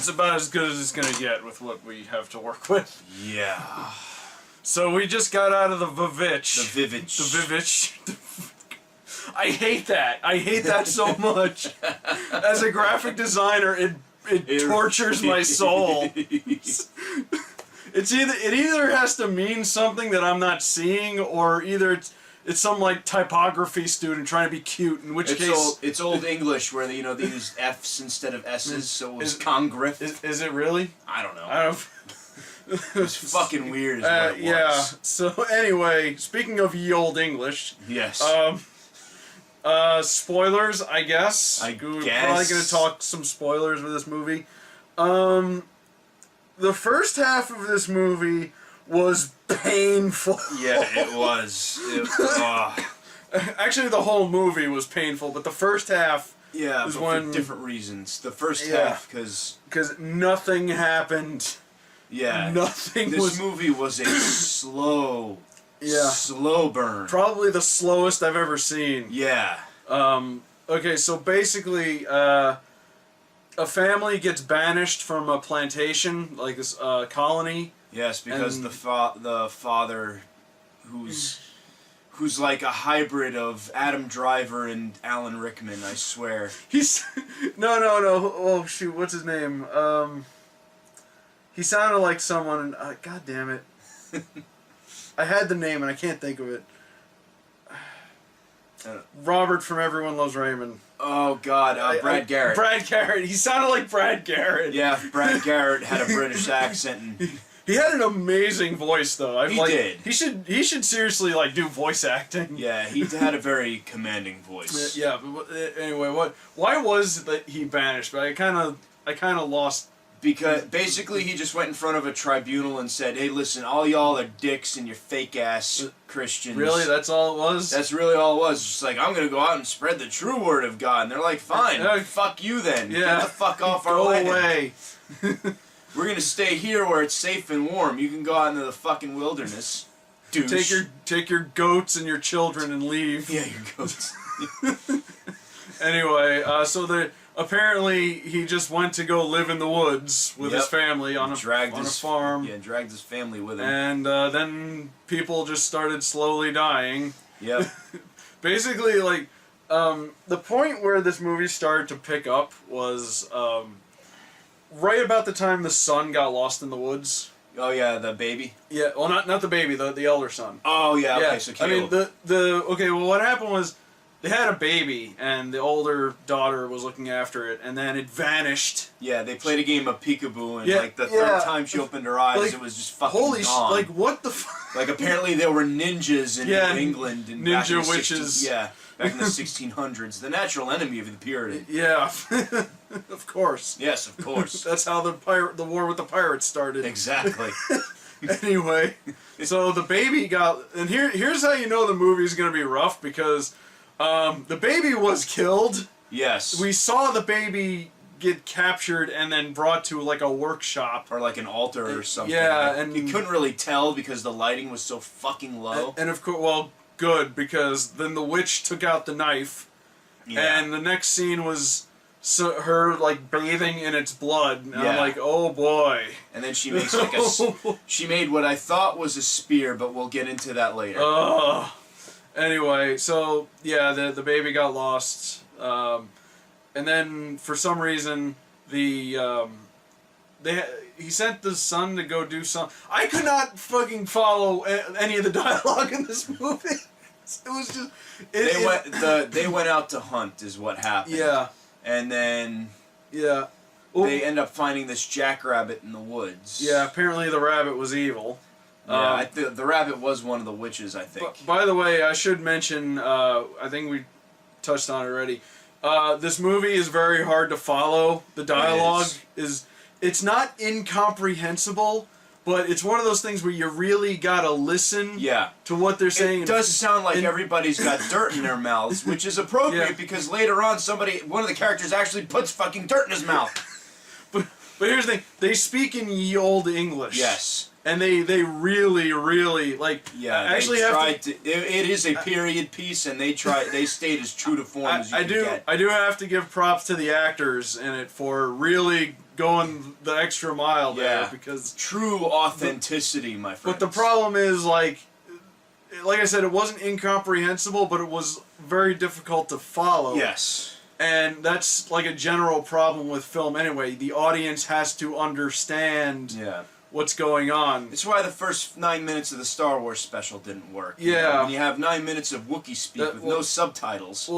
It's about as good as it's gonna get with what we have to work with. Yeah. So we just got out of the Vivitch. The Vivitch. The Vivitch. I hate that. I hate that so much. As a graphic designer, it tortures my soul. It either has to mean something that I'm not seeing, or either it's some like typography student trying to be cute. In which case, it's old English where they use F's instead of S's, so it was Congress. Is it really? I don't know. I don't. It was fucking weird. Is what it was. Yeah. So anyway, speaking of ye old English. Yes. Spoilers, I guess. We're probably gonna talk some spoilers with this movie. The first half of this movie was painful. Yeah, it was. Actually, the whole movie was painful, but the first half. Yeah, was but for different reasons. The first half, because nothing happened. Yeah, This movie was a slow burn. Probably the slowest I've ever seen. Yeah. Okay, so basically, a family gets banished from a plantation, like this colony. Yes, because the father, who's like a hybrid of Adam Driver and Alan Rickman, I swear. He's no. Oh shoot, what's his name? He sounded like someone. God damn it! I had the name and I can't think of it. Robert from Everyone Loves Raymond. Oh God, Brad Garrett. Brad Garrett. He sounded like Brad Garrett. Yeah, Brad Garrett had a British accent. And he had an amazing voice, though. He did. He should seriously do voice acting. Yeah, he had a very commanding voice. Yeah, but anyway, why was that he banished? But I kind of lost. Because basically he just went in front of a tribunal and said, "Hey, listen, all y'all are dicks and you're fake ass Christians." Really, that's all it was? That's really all it was. Just like, I'm gonna go out and spread the true word of God, and they're like, "Fine, fuck you then. Yeah. Get the fuck off our Go land. away. We're gonna stay here where it's safe and warm. You can go out into the fucking wilderness, douche. Take your goats and your children and leave." Yeah, your goats. Anyway, apparently he just went to go live in the woods with his family on a farm. Yeah, dragged his family with him. And then people just started slowly dying. Yep. Basically, the point where this movie started to pick up was right about the time the son got lost in the woods. Oh yeah, the baby. Yeah, well, not the baby, the elder son. Oh yeah, okay, so Caleb. I mean, what happened was, they had a baby, and the older daughter was looking after it, and then it vanished. Yeah, they played a game of peekaboo, and the third time she opened her eyes, it was just fucking gone. What the fuck? Apparently there were ninjas in England. And ninja witches. Back in the 1600s. The natural enemy of the period. Yeah, of course. Yes, of course. That's how the war with the pirates started. Exactly. Anyway, so the baby got... And here's how you know the movie's going to be rough, because... the baby was killed. Yes. We saw the baby get captured and then brought to a workshop. Or an altar or something. Yeah, and... You couldn't really tell because the lighting was so fucking low. And of course, good, because then the witch took out the knife. Yeah. And the next scene was her, bathing in its blood. And I'm like, oh boy. And then she makes she made what I thought was a spear, but we'll get into that later. Anyway, so the baby got lost, and then for some reason he sent the son to go do something. I could not fucking follow any of the dialogue in this movie. It was just they went out to hunt is what happened. Yeah, and then they end up finding this jackrabbit in the woods. Yeah, apparently the rabbit was evil. Yeah, the rabbit was one of the witches, I think. By the way, I should mention, I think we touched on it already, this movie is very hard to follow. The dialogue it's not incomprehensible, but it's one of those things where you really gotta listen to what they're saying. It does sound like everybody's got dirt in their mouths, which is appropriate because later on one of the characters actually puts fucking dirt in his mouth. But here's the thing, they speak in ye old English. Yes. And they really actually it is a period piece, and they stayed as true to form as you can get. I do have to give props to the actors in it for really going the extra mile there because true authenticity, my friend. But the problem is like I said, it wasn't incomprehensible, but it was very difficult to follow. Yes. And that's like a general problem with film anyway. The audience has to understand what's going on. It's why the first 9 minutes of the Star Wars special didn't work. Yeah. You know? When you have 9 minutes of Wookiee speak with no subtitles.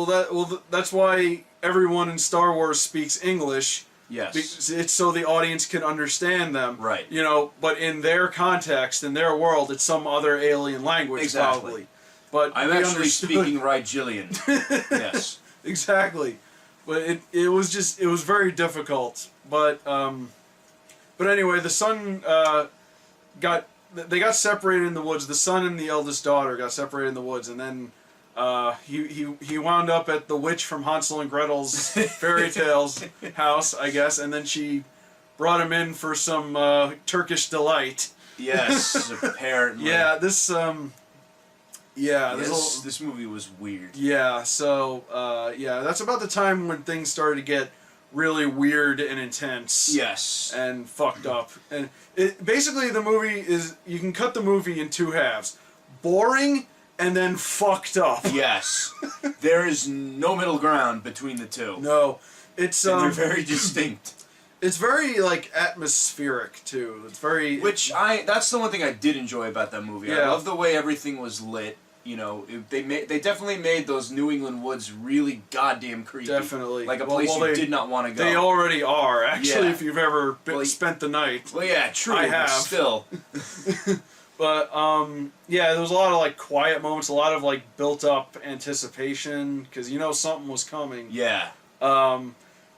That's why everyone in Star Wars speaks English. Yes. It's so the audience can understand them. Right. You know, but in their context, in their world, it's some other alien language probably. But I'm actually speaking Rigelian. Yes. Exactly. But it was very difficult. But anyway, the son they got separated in the woods. The son and the eldest daughter got separated in the woods, and then he wound up at the witch from Hansel and Gretel's fairy tales house, I guess, and then she brought him in for some Turkish delight. Yes, apparently. Yeah, this movie was weird. Yeah, so that's about the time when things started to get really weird and intense. Yes. And fucked up. And basically the movie is, you can cut the movie in two halves. Boring and then fucked up. Yes. There is no middle ground between the two. No. It's and they're very distinct. It's very like atmospheric too. It's very that's the one thing I did enjoy about that movie. Yeah. I love the way everything was lit. You know, they definitely made those New England woods really goddamn creepy. Definitely. Like a place you did not want to go. They already are, actually, if you've ever spent the night. Well, yeah, true. I have. Still. But, there was a lot of, like, quiet moments, a lot of, like, built-up anticipation, because you know something was coming. Yeah.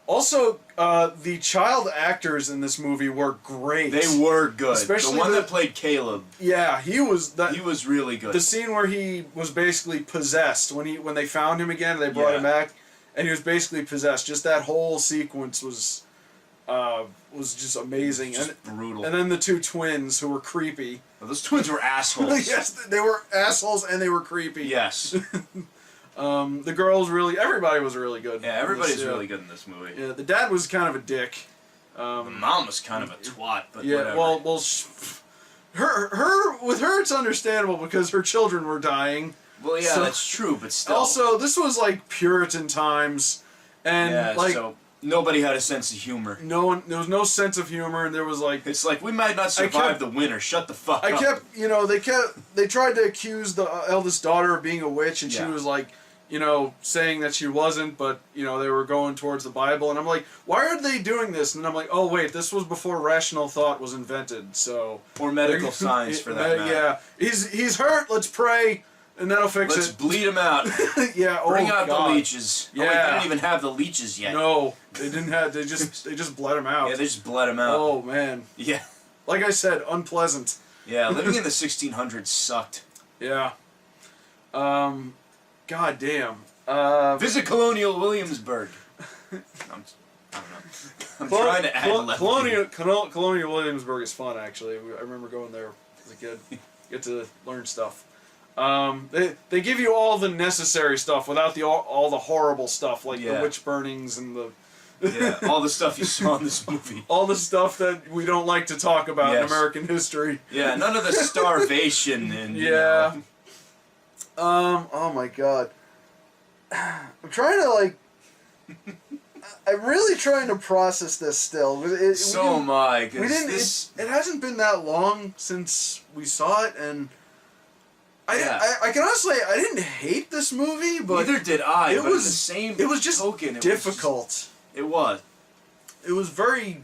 Also, the child actors in this movie were great. They were good. Especially the one that played Caleb. Yeah, he was really good. The scene where he was basically possessed, when they found him again, they brought him back, and he was basically possessed. Just that whole sequence was just amazing. Just brutal. And then the two twins who were creepy. Well, those twins were assholes. Yes, they were assholes and they were creepy. Yes. The girls everybody was really good. Yeah, everybody's really good in this movie. Yeah, the dad was kind of a dick. The mom was kind of a twat, but whatever. Well, with her it's understandable because her children were dying. Well, yeah, that's true, but still. Also, this was like Puritan times, and so nobody had a sense of humor. There was no sense of humor, and there was like... It's like, we might not survive the winter, shut the fuck up. They tried to accuse the eldest daughter of being a witch, and she was like, saying that she wasn't, but, they were going towards the Bible, and I'm like, why are they doing this? And I'm like, oh wait, this was before rational thought was invented, so... Or medical science, for that matter. Yeah, he's hurt, let's pray, and that'll fix Let's bleed him out. Yeah, Bring out the leeches. Yeah. Oh, wait, they didn't even have the leeches yet. No, they didn't have, they just bled him out. Yeah, they just bled him out. Oh, man. Yeah. Like I said, unpleasant. Yeah, living in the 1600s sucked. Yeah. God damn. Visit Colonial Williamsburg. I don't know. I'm trying to add Colonial Williamsburg is fun, actually. I remember going there as a kid. Get to learn stuff. They give you all the necessary stuff without all the horrible stuff, like the witch burnings and the... all the stuff you saw in this movie. All the stuff that we don't like to talk about in American history. Yeah, none of the starvation and... Yeah. Oh my god. I'm trying to, like... I'm really trying to process this still. So am I. It hasn't been that long since we saw it, and... I can honestly say I didn't hate this movie, but... Neither did I, it was the same It was just token, difficult. It was. It was very...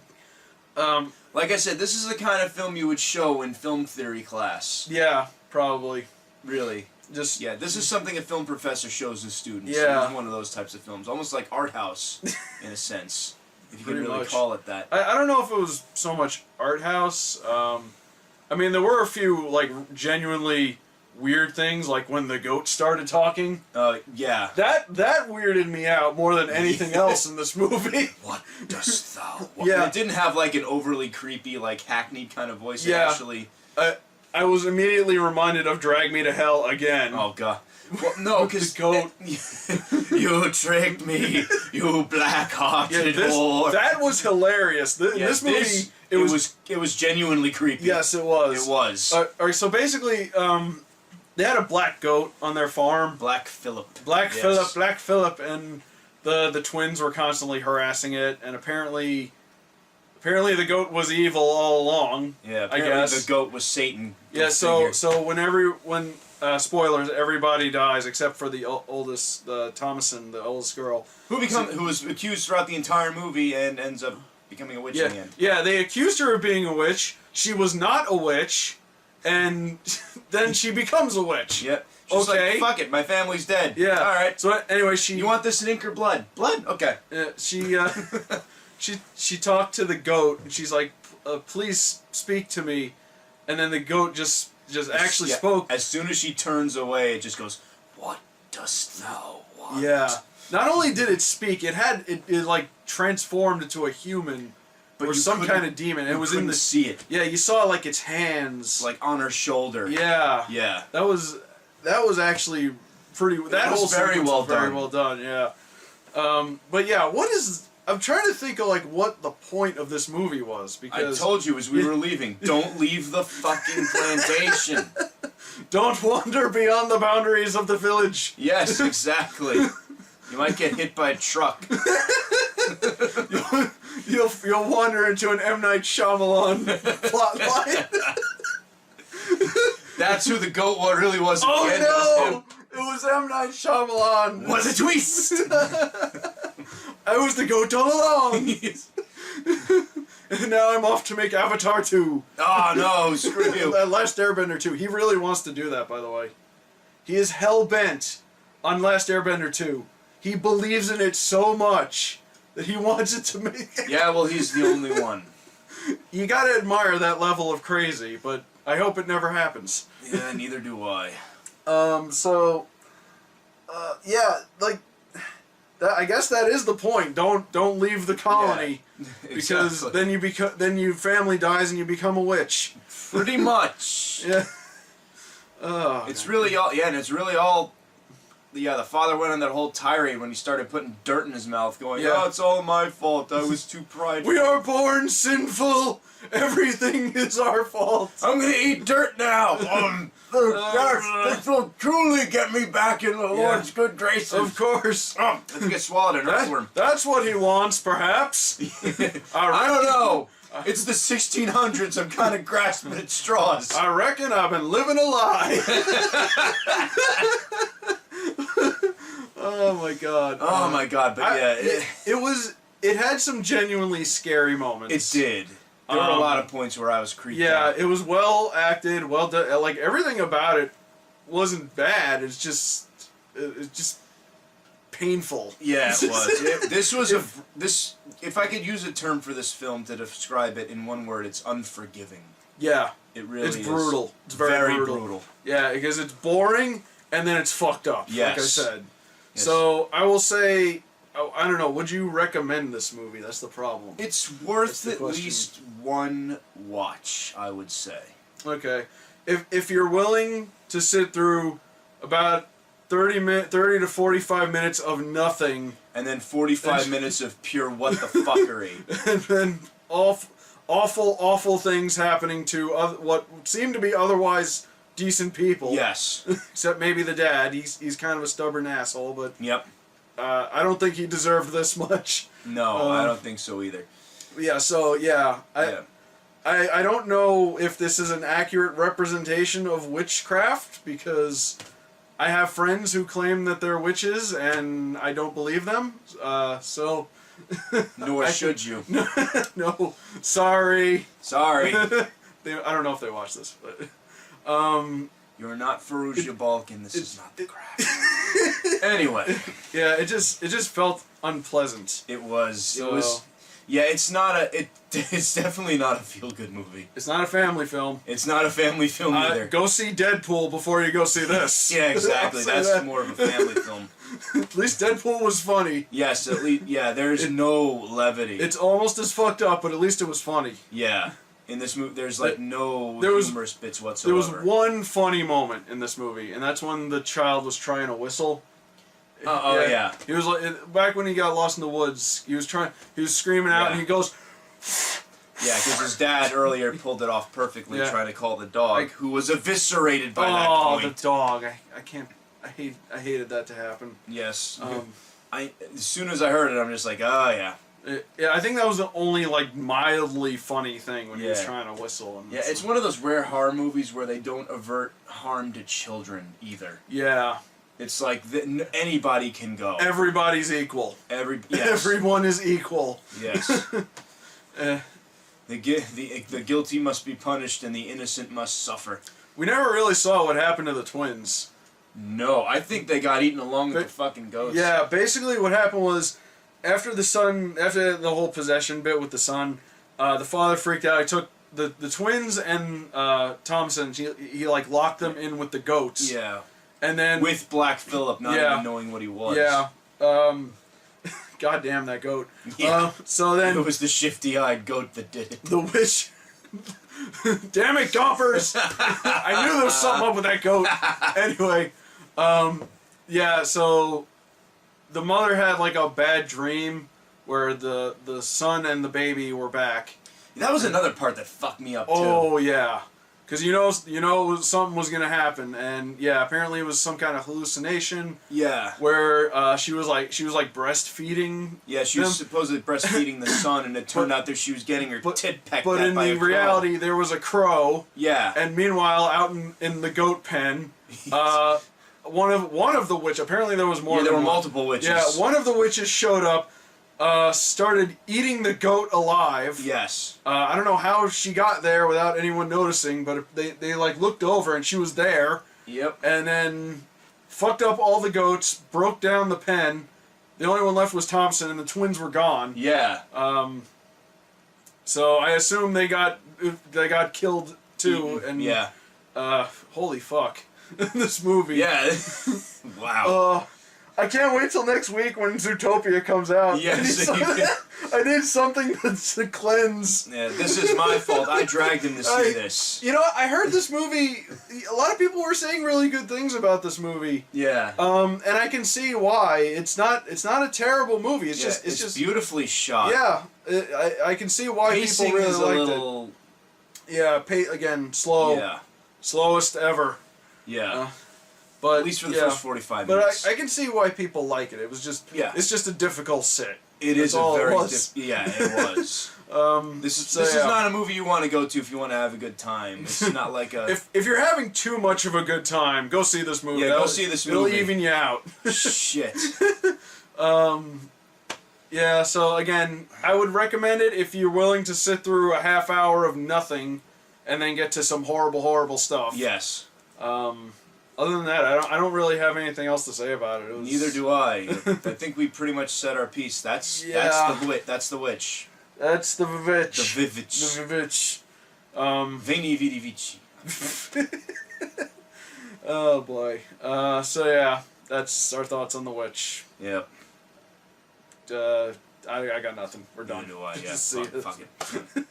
like I said, this is the kind of film you would show in film theory class. Yeah, probably. Really. Just this is something a film professor shows his students. Yeah. It's one of those types of films. Almost like art house, in a sense. If you can really much. call it that. I don't know if it was so much art house. I mean, there were a few, like, genuinely weird things, like when the goat started talking. Yeah. That weirded me out more than anything else in this movie. What dost thou want? Yeah. It didn't have, like, an overly creepy, like, hackneyed kind of voice. It actually... I was immediately reminded of Drag Me to Hell again. Oh god. Well, no, because The goat. you tricked me, you black-hearted whore. That was hilarious. Yes, This movie, it was genuinely creepy. yes, it was. It was. Alright, so basically, they had a black goat on their farm. Black Phillip. Black Yes. Phillip, and the twins were constantly harassing it, and apparently the goat was evil all along. Yeah, I apparently guess. the goat was Satan. Yeah, Go so when spoilers, everybody dies except for the oldest, the Thomason, the oldest girl. who was accused throughout the entire movie and ends up becoming a witch in the end. Yeah, they accused her of being a witch. She was not a witch, and then she becomes a witch. Yep. She's Okay. like, fuck it, my family's dead. Yeah. All right. So anyway, she You want this in ink or blood? Blood? Okay. she talked to the goat, and she's like, "Please speak to me," and then the goat just actually Yeah, spoke. As soon as she turns away, it just goes, "What dost thou want?" Yeah. Not only did it speak, it like transformed into a human, But or you some couldn't- kind of demon. It You was in couldn't the see it, yeah. You saw like its hands. like on her shoulder. Yeah. Yeah. That was actually pretty. That was whole very sequence well was very done. well done. Yeah. But yeah, what is? I'm trying to think of like what the point of this movie was, I because told you as we were leaving, don't leave the fucking plantation. don't wander beyond the boundaries of the village. Yes, exactly. You might get hit by a truck. You'll wander into an M. Night Shyamalan plot line. That's who the goat really was. At the end. It was Oh him. no! It was M. Night Shyamalan. What a twist! I was the goat all along. And now I'm off to make Avatar 2. Oh no, screw you. Last Airbender 2. He really wants to do that, by the way. He is hell-bent on Last Airbender 2. He believes in it so much that he wants it to make... Yeah, well, he's the only one. You gotta admire that level of crazy, but I hope it never happens. Yeah, neither do I. Yeah, like... I guess that is the point. Don't leave the colony, because Exactly. then your family dies and you become a witch. Pretty much. Yeah. Oh, It's really all. Yeah, and it's really all. Yeah, the father went on that whole tirade when he started putting dirt in his mouth, going, Yeah. "Oh, it's all my fault. I was too prideful. We are born sinful. Everything is our fault. I'm gonna eat dirt now. This will truly get me back in the Lord's good graces." Of course. I think I swallowed an earthworm. That's what he wants, perhaps. I don't know. It's the 1600s. I'm kind of grasping at straws. I reckon I've been living a lie. Oh my god. Oh my god! But yeah, it had some genuinely scary moments. it did. There were a lot of points where I was creeped Yeah, out. it was well acted, well done. Like everything about it wasn't bad. It's just painful. Yeah, it was. This was this. If I could use a term for this film to describe it in one word, it's unforgiving. Yeah, It really it's is. brutal. It's very, brutal. Yeah, because it's boring and then it's fucked up. Yes. Like I said. Yes. So I will say, I don't know. Would you recommend this movie? That's the problem. It's worth the at question. least one watch, I would say. Okay, if you're willing to sit through about 30 to 45 minutes of nothing, And then 45 minutes of pure what the fuckery. and then awful things happening to what seem to be otherwise decent people. Yes. Except maybe the dad. He's kind of a stubborn asshole, but Yep. I don't think he deserved this much. No, I don't think so either. Yeah. So yeah, Yeah. I don't know if this is an accurate representation of witchcraft, because I have friends who claim that they're witches and I don't believe them. So Nor should you. no, sorry. Sorry. I don't know if they watch this, but You're not Farouja Balkan. This is not the craft. Anyway. yeah, it just felt unpleasant. It was. So- It was. Yeah, it's not a. It's definitely not a feel-good movie. It's not a family film. It's not a family film either. Go see Deadpool before you go see this. Yeah, exactly. I'll say That's that. more of a family film. At least Deadpool was funny. Yes, at least. Yeah, there's no levity. It's almost as fucked up, but at least it was funny. Yeah, In this movie, there's like no there was- humorous bits There whatsoever. was one funny moment in this movie, and that's when the child was trying to whistle. Yeah. He was like back when he got lost in the woods. He was screaming out, Yeah. and he goes, Yeah, because his dad earlier pulled it off perfectly, Yeah. trying to call the dog, who was eviscerated by that "Oh, point. the dog! I can't. I hated that to happen." Yes. Um, As soon as I heard it, I'm just like, oh yeah. Yeah, I think that was the only like mildly funny thing when he was Yeah. trying to whistle. And Yeah, it's one of those rare horror movies where they don't avert harm to children either. Yeah, It's like anybody can go. everybody's equal. Yes. Everyone is equal. Yes. Eh. The guilty must be punished and the innocent must suffer. We never really saw what happened to the twins. No, I think they got eaten along with the fucking ghosts. Yeah, basically what happened was after the whole possession bit with the son, the father freaked out. He took the twins and Thompson. He like locked them in with the goats. Yeah. And then With Black Phillip, not Yeah. even knowing what he was. yeah, God damn that goat. Yeah. So It then was the shifty-eyed goat that did it. the witch. Damn it, Gompers! I knew there was something up with that goat. Anyway, yeah. So the mother had like a bad dream where the son and the baby were back. That was another part that fucked me up too. Oh yeah, because you know something was gonna happen, and yeah, apparently it was some kind of hallucination Yeah. where she was like breastfeeding. Yeah, she was supposedly breastfeeding the son, and it turned out that she was getting her tit pecked But at in by the a crow. reality, there was a crow, Yeah. and meanwhile, out in the goat pen, one of the witch. Apparently, there was more. Yeah, there than were one. multiple witches. Yeah, one of the witches showed up, started eating the goat alive. Yes. I don't know how she got there without anyone noticing, but they like looked over and she was there, Yep. and then fucked up all the goats, broke down the pen. The only one left was Thompson, and the twins were gone. Yeah. So I assume they got killed too. Eaten. And Yeah. holy fuck, this movie. Yeah. Wow. I can't wait till next week when Zootopia comes out. Yes. I need something to cleanse. Yeah, this is my fault. I dragged him to see this. You know, I heard this movie. A lot of people were saying really good things about this movie. Yeah. And I can see why. It's not a terrible movie. It's Yeah, just it's just beautifully shot. yeah. I can see why Pacing people really is a liked little. it. Yeah, again, slow. Yeah. Slowest ever. Yeah. But At least for the yeah. first 45 But minutes. I can see why people like it. It was just Yeah. it's just a difficult sit. It That's is a all it very was. yeah, it was. This is So, this is yeah. not a movie you want to go to if you want to have a good time. It's not like a If you're having too much of a good time, go see this movie. Yeah, go That'll- see this It'll movie. even you out. shit. Yeah, so again, I would recommend it if you're willing to sit through a half hour of nothing and then get to some horrible stuff. Yes. Other than that, I don't really have anything else to say about it. It was, Neither do I. I think we pretty much said our piece. That's Yeah. that's the witch. That's the Vivitch. The Vivitch. The Vivitch. Veni Vidi Vici. Oh boy. So yeah, that's our thoughts on the witch. Yep. I got nothing. We're done. Neither do I. Yeah. See Fuck it. it.